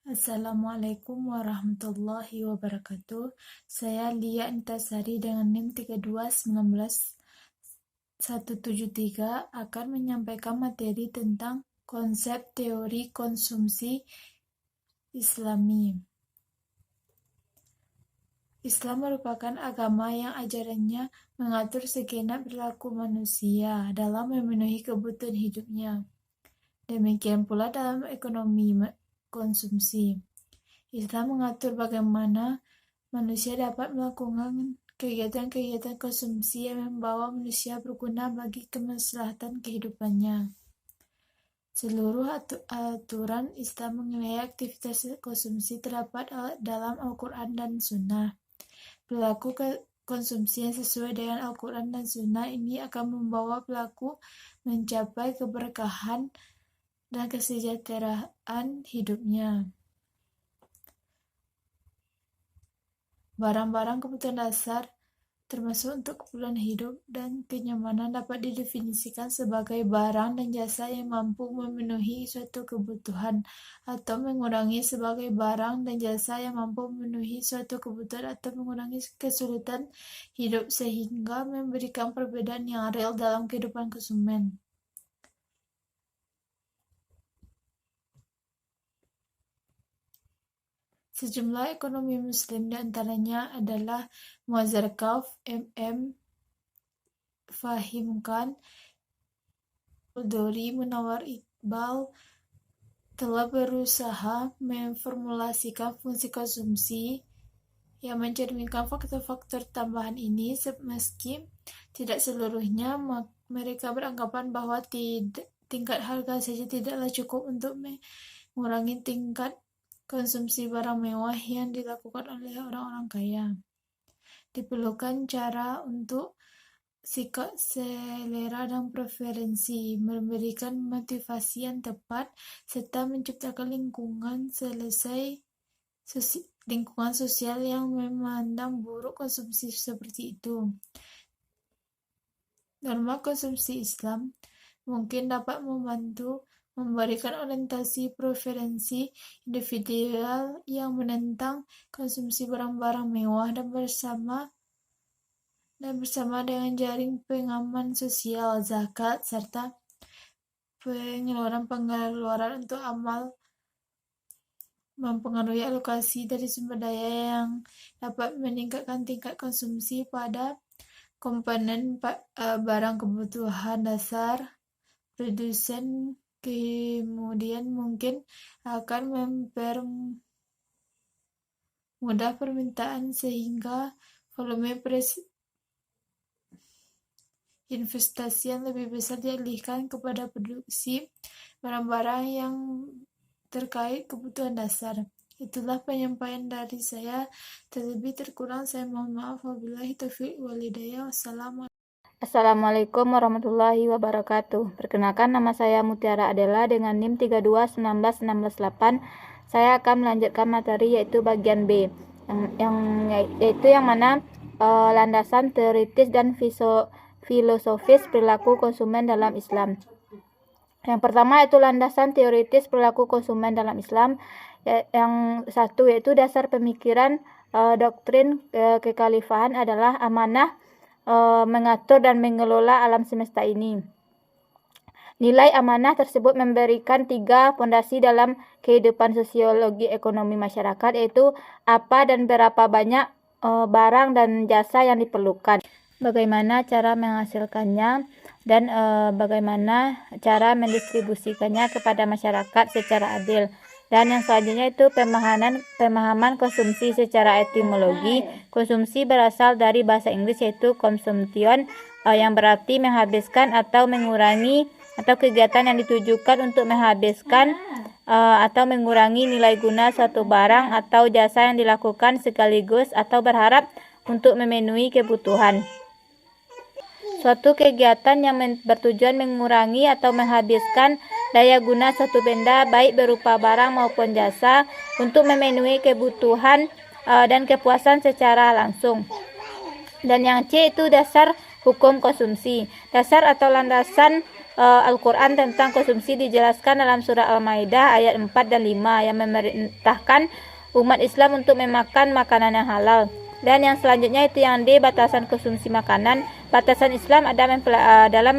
Assalamualaikum warahmatullahi wabarakatuh. Saya Lia Intasari dengan NIM 32191173 akan menyampaikan materi tentang konsep teori konsumsi Islami. Islam merupakan agama yang ajarannya mengatur segenap perilaku manusia dalam memenuhi kebutuhan hidupnya. Demikian pula dalam ekonomi konsumsi. Islam mengatur bagaimana manusia dapat melakukan kegiatan-kegiatan konsumsi yang membawa manusia berguna bagi kemaslahatan kehidupannya. Seluruh aturan Islam mengenai aktivitas konsumsi terdapat dalam Al-Quran dan Sunnah. Perilaku konsumsi yang sesuai dengan Al-Quran dan Sunnah ini akan membawa pelaku mencapai keberkahan dan kesejahteraan hidupnya. Barang-barang kebutuhan dasar, termasuk untuk keperluan hidup dan kenyamanan, dapat didefinisikan sebagai barang dan jasa yang mampu memenuhi suatu kebutuhan atau mengurangi sebagai barang dan jasa yang mampu memenuhi suatu kebutuhan atau mengurangi kesulitan hidup sehingga memberikan perbedaan yang real dalam kehidupan konsumen. Sejumlah ekonomi Muslim di antaranya adalah Muazzar Khalaf, M.M. Fahim Khan, Dori Munawar Iqbal telah berusaha memformulasikan fungsi konsumsi yang mencerminkan faktor-faktor tambahan ini, meski tidak seluruhnya. Mereka beranggapan bahwa tingkat harga saja tidaklah cukup untuk mengurangi tingkat konsumsi barang mewah yang dilakukan oleh orang-orang kaya. Diperlukan cara untuk sikap selera dan preferensi, memberikan motivasi yang tepat, serta menciptakan lingkungan sosial yang memandang buruk konsumsi seperti itu. Norma konsumsi Islam mungkin dapat membantu memberikan orientasi preferensi individual yang menentang konsumsi barang-barang mewah dan bersama dengan jaring pengaman sosial, zakat, serta pengeluaran untuk amal mempengaruhi alokasi dari sumber daya yang dapat meningkatkan tingkat konsumsi pada komponen barang kebutuhan dasar produsen. Kemudian mungkin akan mempermudah permintaan sehingga volume investasi yang lebih besar dialihkan kepada produksi barang-barang yang terkait kebutuhan dasar. Itulah penyampaian dari saya. Terlebih terkurang saya mohon maaf. Wabillahi taufiq wal hidayah. Assalamualaikum warahmatullahi wabarakatuh. Perkenalkan, nama saya Mutiara Adela dengan NIM 3219168. Saya akan melanjutkan materi yaitu bagian B yang mana landasan teoritis dan filosofis perilaku konsumen dalam Islam. Yang pertama itu landasan teoritis perilaku konsumen dalam Islam. Yang satu yaitu dasar pemikiran doktrin kekhalifahan adalah amanah mengatur dan mengelola alam semesta ini. Nilai amanah tersebut memberikan 3 fondasi dalam kehidupan sosiologi ekonomi masyarakat, yaitu apa dan berapa banyak barang dan jasa yang diperlukan, bagaimana cara menghasilkannya, dan bagaimana cara mendistribusikannya kepada masyarakat secara adil. Dan yang selanjutnya itu pemahaman konsumsi secara etimologi. Konsumsi berasal dari bahasa Inggris yaitu consumption, yang berarti menghabiskan atau mengurangi, atau kegiatan yang ditujukan untuk menghabiskan atau mengurangi nilai guna suatu barang atau jasa yang dilakukan sekaligus atau berharap untuk memenuhi kebutuhan. Suatu kegiatan yang bertujuan mengurangi atau menghabiskan daya guna suatu benda baik berupa barang maupun jasa untuk memenuhi kebutuhan dan kepuasan secara langsung. Dan yang C itu dasar hukum konsumsi. Dasar atau landasan Al-Quran tentang konsumsi dijelaskan dalam surah Al-Maidah ayat 4 dan 5 yang memerintahkan umat Islam untuk memakan makanan yang halal. Dan yang selanjutnya itu yang D, batasan konsumsi makanan. Batasan Islam dalam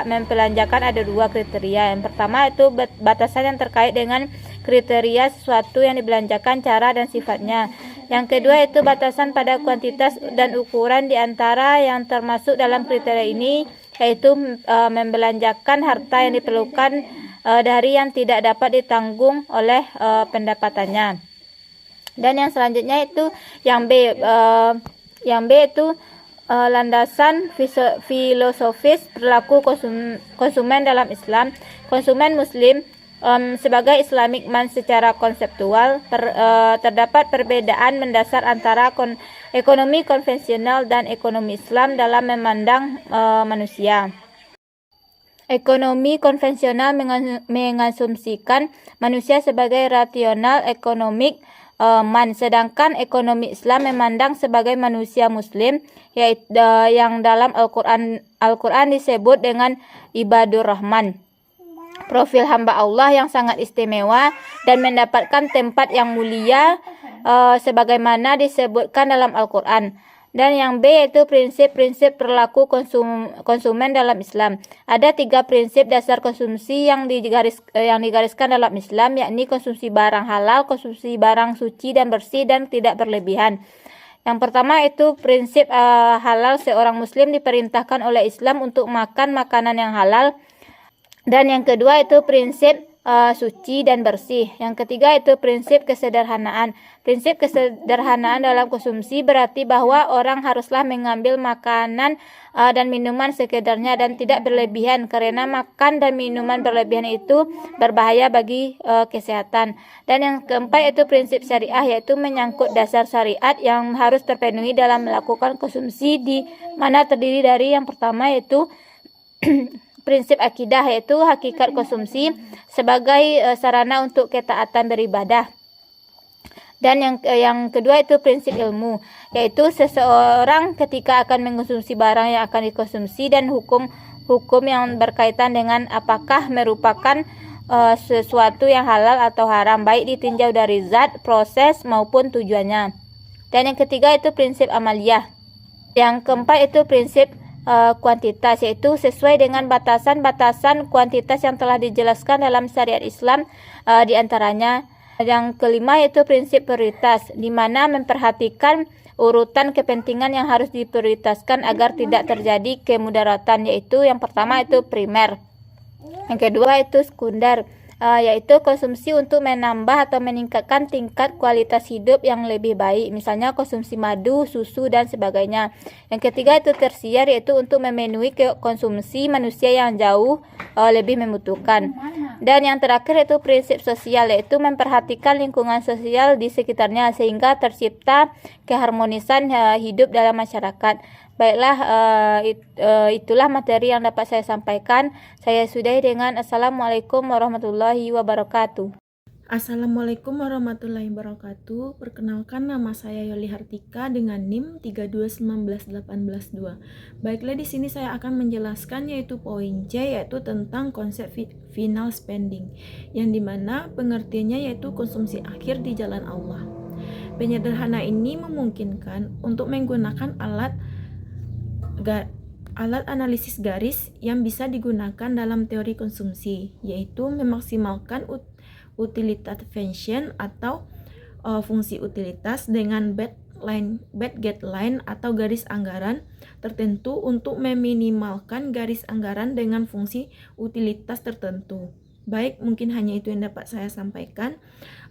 membelanjakan ada dua kriteria. Yang pertama itu batasan yang terkait dengan kriteria sesuatu yang dibelanjakan, cara dan sifatnya. Yang kedua itu batasan pada kuantitas dan ukuran, di antara yang termasuk dalam kriteria ini yaitu membelanjakan harta yang diperlukan dari yang tidak dapat ditanggung oleh pendapatannya. Dan yang selanjutnya itu yang B. Yang B itu landasan filosofis perilaku konsumen dalam Islam. Konsumen Muslim sebagai Islamic man secara konseptual terdapat perbedaan mendasar antara ekonomi konvensional dan ekonomi Islam dalam memandang manusia. Ekonomi konvensional mengasumsikan manusia sebagai rasional ekonomik man, sedangkan ekonomi Islam memandang sebagai manusia Muslim, yaitu yang dalam Al-Quran disebut dengan ibadur Rahman, profil hamba Allah yang sangat istimewa dan mendapatkan tempat yang mulia sebagaimana disebutkan dalam Al-Quran. Dan yang B yaitu prinsip-prinsip perilaku konsumen dalam Islam. Ada 3 prinsip dasar konsumsi yang digariskan dalam Islam, yakni konsumsi barang halal, konsumsi barang suci dan bersih, dan tidak berlebihan. Yang pertama itu prinsip halal. Seorang Muslim diperintahkan oleh Islam untuk makan makanan yang halal. Dan yang kedua itu prinsip suci dan bersih. Yang ketiga itu prinsip kesederhanaan. Prinsip kesederhanaan dalam konsumsi berarti bahwa orang haruslah mengambil makanan dan minuman sekedarnya dan tidak berlebihan, karena makan dan minuman berlebihan itu berbahaya bagi kesehatan. Dan yang keempat itu prinsip syariah, yaitu menyangkut dasar syariat yang harus terpenuhi dalam melakukan konsumsi, di mana terdiri dari yang pertama yaitu prinsip akidah, yaitu hakikat konsumsi sebagai sarana untuk ketaatan beribadah. Dan yang kedua itu prinsip ilmu, yaitu seseorang ketika akan mengkonsumsi barang yang akan dikonsumsi, dan hukum yang berkaitan dengan apakah merupakan sesuatu yang halal atau haram, baik ditinjau dari zat, proses maupun tujuannya. Dan yang ketiga itu prinsip amaliyah. Yang keempat itu prinsip kuantitas, yaitu sesuai dengan batasan-batasan kuantitas yang telah dijelaskan dalam syariat Islam, di antaranya. Yang kelima yaitu prinsip prioritas, di mana memperhatikan urutan kepentingan yang harus diprioritaskan agar tidak terjadi kemudaratan, yaitu yang pertama itu primer, yang kedua itu sekunder, yaitu konsumsi untuk menambah atau meningkatkan tingkat kualitas hidup yang lebih baik, misalnya konsumsi madu, susu, dan sebagainya. Yang ketiga itu tersier, yaitu untuk memenuhi konsumsi manusia yang jauh lebih membutuhkan. Dan yang terakhir itu prinsip sosial, yaitu memperhatikan lingkungan sosial di sekitarnya sehingga tercipta keharmonisan hidup dalam masyarakat. Baiklah, itulah materi yang dapat saya sampaikan. Saya sudahi dengan Assalamualaikum warahmatullahi wabarakatuh. Assalamualaikum warahmatullahi wabarakatuh. Perkenalkan, nama saya Yoli Hartika dengan NIM 3219182. Baiklah, di sini saya akan menjelaskan yaitu poin C, yaitu tentang konsep final spending, yang dimana pengertiannya yaitu konsumsi akhir di jalan Allah. Penyederhana ini memungkinkan untuk menggunakan alat analisis garis yang bisa digunakan dalam teori konsumsi, yaitu memaksimalkan utilitas function atau fungsi utilitas dengan budget line atau garis anggaran tertentu untuk meminimalkan garis anggaran dengan fungsi utilitas tertentu. Baik, mungkin hanya itu yang dapat saya sampaikan.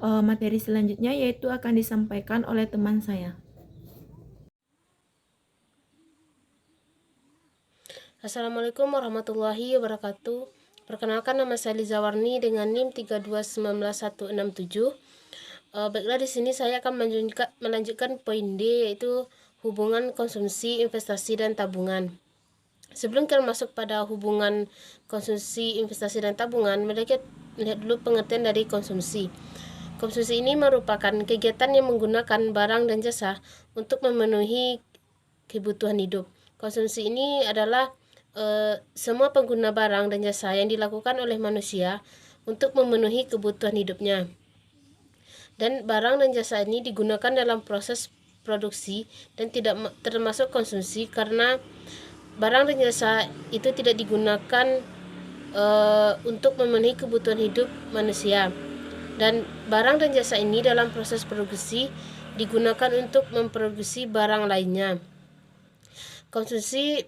Materi selanjutnya yaitu akan disampaikan oleh teman saya. Assalamualaikum warahmatullahi wabarakatuh. Perkenalkan, nama saya Liza Warni dengan NIM 3219167. Baiklah, di sini saya akan melanjutkan poin D, yaitu hubungan konsumsi, investasi, dan tabungan. Sebelum kita masuk pada hubungan konsumsi, investasi, dan tabungan, mereka lihat dulu pengertian dari konsumsi. Konsumsi ini merupakan kegiatan yang menggunakan barang dan jasa untuk memenuhi kebutuhan hidup. Konsumsi ini adalah semua pengguna barang dan jasa yang dilakukan oleh manusia untuk memenuhi kebutuhan hidupnya. Dan barang dan jasa ini digunakan dalam proses produksi dan tidak termasuk konsumsi, karena barang dan jasa itu tidak digunakan untuk memenuhi kebutuhan hidup manusia. Dan barang dan jasa ini dalam proses produksi digunakan untuk memproduksi barang lainnya. Konsumsi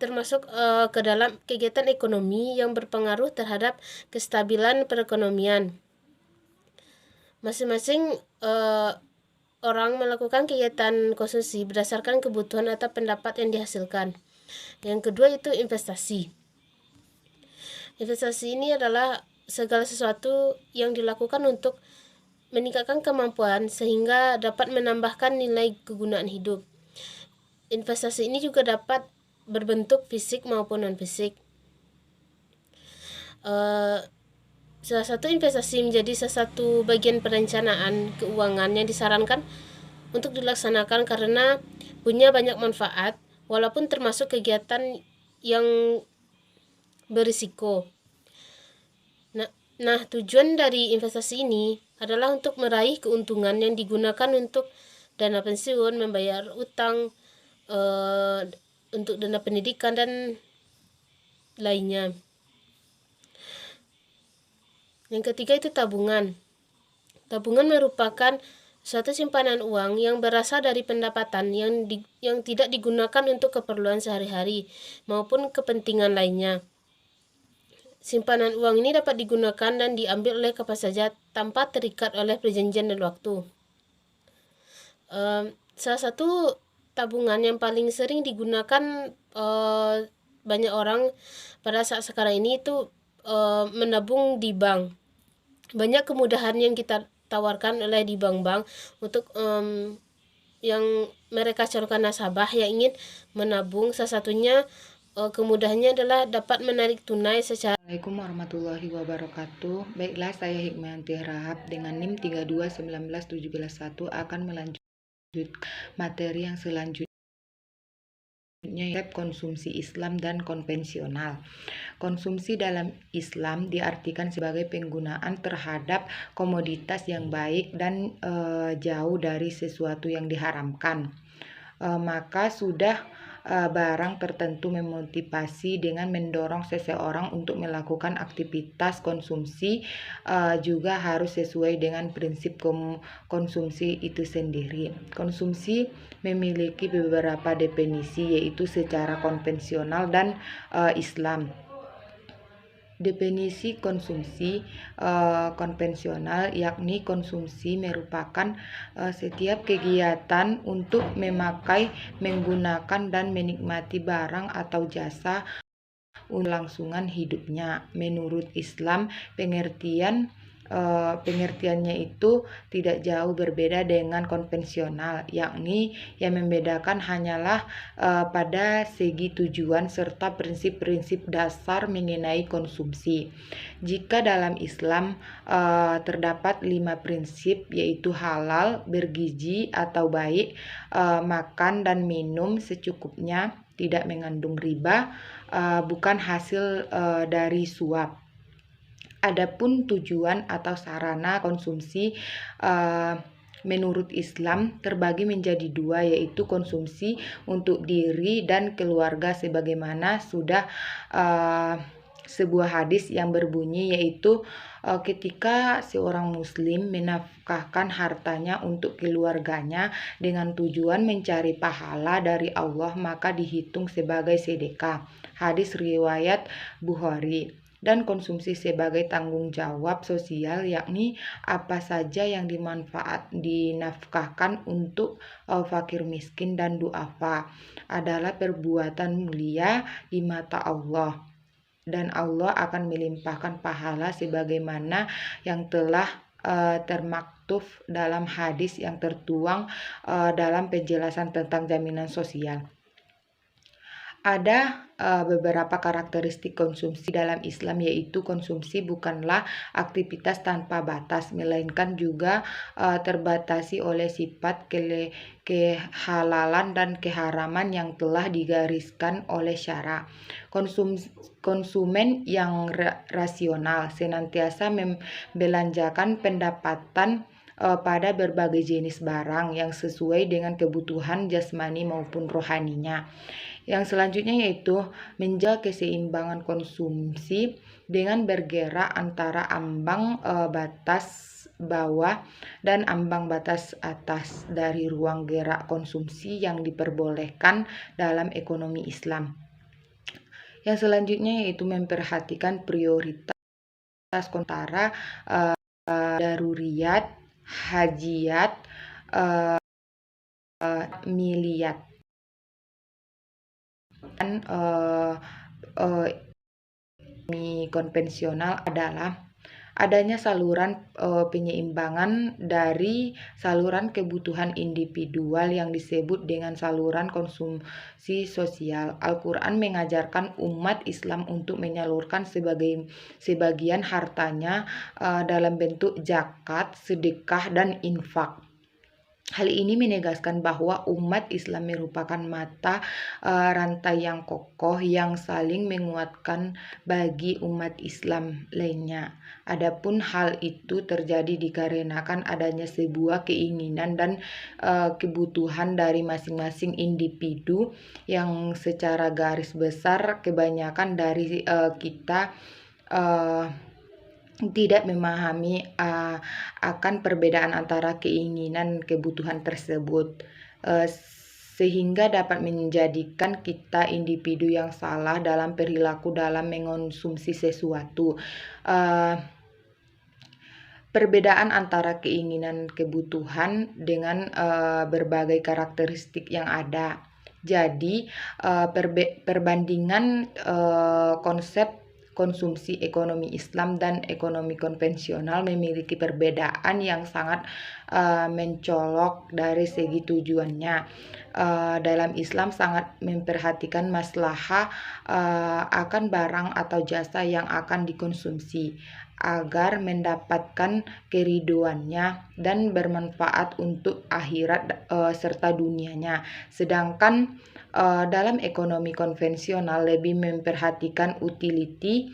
termasuk ke dalam kegiatan ekonomi yang berpengaruh terhadap kestabilan perekonomian. Masing-masing orang melakukan kegiatan konsumsi berdasarkan kebutuhan atau pendapat yang dihasilkan. Yang kedua itu investasi. Investasi ini adalah segala sesuatu yang dilakukan untuk meningkatkan kemampuan sehingga dapat menambahkan nilai kegunaan hidup. Investasi ini juga dapat berbentuk fisik maupun non-fisik. Salah satu investasi menjadi salah satu bagian perencanaan keuangan yang disarankan untuk dilaksanakan karena punya banyak manfaat, walaupun termasuk kegiatan yang berisiko. Nah, tujuan dari investasi ini adalah untuk meraih keuntungan yang digunakan untuk dana pensiun, membayar utang, untuk dana pendidikan, dan lainnya. Yang ketiga itu tabungan. Tabungan merupakan suatu simpanan uang yang berasal dari pendapatan yang tidak digunakan untuk keperluan sehari-hari maupun kepentingan lainnya. Simpanan uang ini dapat digunakan dan diambil oleh kapan saja tanpa terikat oleh perjanjian dan waktu. Salah satu tabungan yang paling sering digunakan banyak orang pada saat sekarang ini itu menabung di bank. Banyak kemudahan yang kita tawarkan oleh di bank-bank untuk yang mereka calonkan nasabah yang ingin menabung. Salah satunya kemudahannya adalah dapat menarik tunai secara. Assalamualaikum warahmatullahi wabarakatuh. Baiklah, saya Hikmayanti Rahab dengan NIM 3219171 akan melanjutkan materi yang selanjutnya, konsumsi Islam dan konvensional. Konsumsi dalam Islam diartikan sebagai penggunaan terhadap komoditas yang baik dan jauh dari sesuatu yang diharamkan. Maka sudah barang tertentu memotivasi dengan mendorong seseorang untuk melakukan aktivitas konsumsi juga harus sesuai dengan prinsip konsumsi itu sendiri. Konsumsi memiliki beberapa definisi, yaitu secara konvensional dan Islam. Definisi konsumsi konvensional yakni konsumsi merupakan setiap kegiatan untuk memakai, menggunakan, dan menikmati barang atau jasa untuk kelangsungan hidupnya. Menurut Islam, pengertiannya itu tidak jauh berbeda dengan konvensional, yakni yang membedakan hanyalah pada segi tujuan serta prinsip-prinsip dasar mengenai konsumsi. Jika dalam Islam terdapat 5 prinsip, yaitu halal, bergizi atau baik, makan dan minum secukupnya, tidak mengandung riba, bukan hasil dari suap. Adapun tujuan atau sarana konsumsi menurut Islam terbagi menjadi 2, yaitu konsumsi untuk diri dan keluarga, sebagaimana sudah sebuah hadis yang berbunyi, yaitu ketika seorang muslim menafkahkan hartanya untuk keluarganya dengan tujuan mencari pahala dari Allah, maka dihitung sebagai sedekah. Hadis riwayat Bukhari. Dan konsumsi sebagai tanggung jawab sosial, yakni apa saja yang dinafkahkan untuk fakir miskin dan duafa adalah perbuatan mulia di mata Allah, dan Allah akan melimpahkan pahala sebagaimana yang telah termaktub dalam hadis yang tertuang dalam penjelasan tentang jaminan sosial. Ada beberapa karakteristik konsumsi dalam Islam, yaitu konsumsi bukanlah aktivitas tanpa batas, melainkan juga terbatasi oleh sifat kehalalan dan keharaman yang telah digariskan oleh syara. Konsumen yang rasional senantiasa membelanjakan pendapatan pada berbagai jenis barang yang sesuai dengan kebutuhan jasmani maupun rohaninya. Yang selanjutnya yaitu menjaga keseimbangan konsumsi dengan bergerak antara ambang batas bawah dan ambang batas atas dari ruang gerak konsumsi yang diperbolehkan dalam ekonomi Islam. Yang selanjutnya yaitu memperhatikan prioritas antara daruriyat, hajiat, miliyat. Dan konvensional adalah adanya saluran penyeimbangan dari saluran kebutuhan individual yang disebut dengan saluran konsumsi sosial. Al-Quran mengajarkan umat Islam untuk menyalurkan sebagian hartanya dalam bentuk zakat, sedekah, dan infak. Hal ini menegaskan bahwa umat Islam merupakan mata rantai yang kokoh yang saling menguatkan bagi umat Islam lainnya. Adapun hal itu terjadi dikarenakan adanya sebuah keinginan dan kebutuhan dari masing-masing individu yang secara garis besar kebanyakan dari kita tidak memahami akan perbedaan antara keinginan kebutuhan tersebut, sehingga dapat menjadikan kita individu yang salah dalam perilaku dalam mengonsumsi sesuatu. Perbedaan antara keinginan kebutuhan dengan berbagai karakteristik yang ada. Jadi perbandingan konsep konsumsi ekonomi Islam dan ekonomi konvensional memiliki perbedaan yang sangat mencolok dari segi tujuannya. Dalam Islam sangat memperhatikan maslahah akan barang atau jasa yang akan dikonsumsi agar mendapatkan keriduannya dan bermanfaat untuk akhirat serta dunianya. Sedangkan dalam ekonomi konvensional lebih memperhatikan utility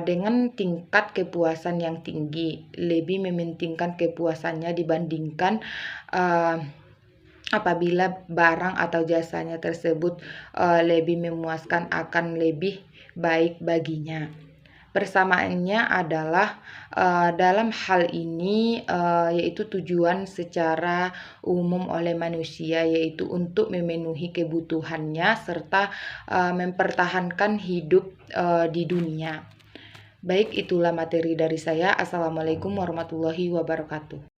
dengan tingkat kepuasan yang tinggi, lebih mementingkan kepuasannya dibandingkan apabila barang atau jasanya tersebut lebih memuaskan akan lebih baik baginya. Persamaannya adalah dalam hal ini yaitu tujuan secara umum oleh manusia, yaitu untuk memenuhi kebutuhannya serta mempertahankan hidup di dunia. Baik, itulah materi dari saya. Assalamualaikum warahmatullahi wabarakatuh.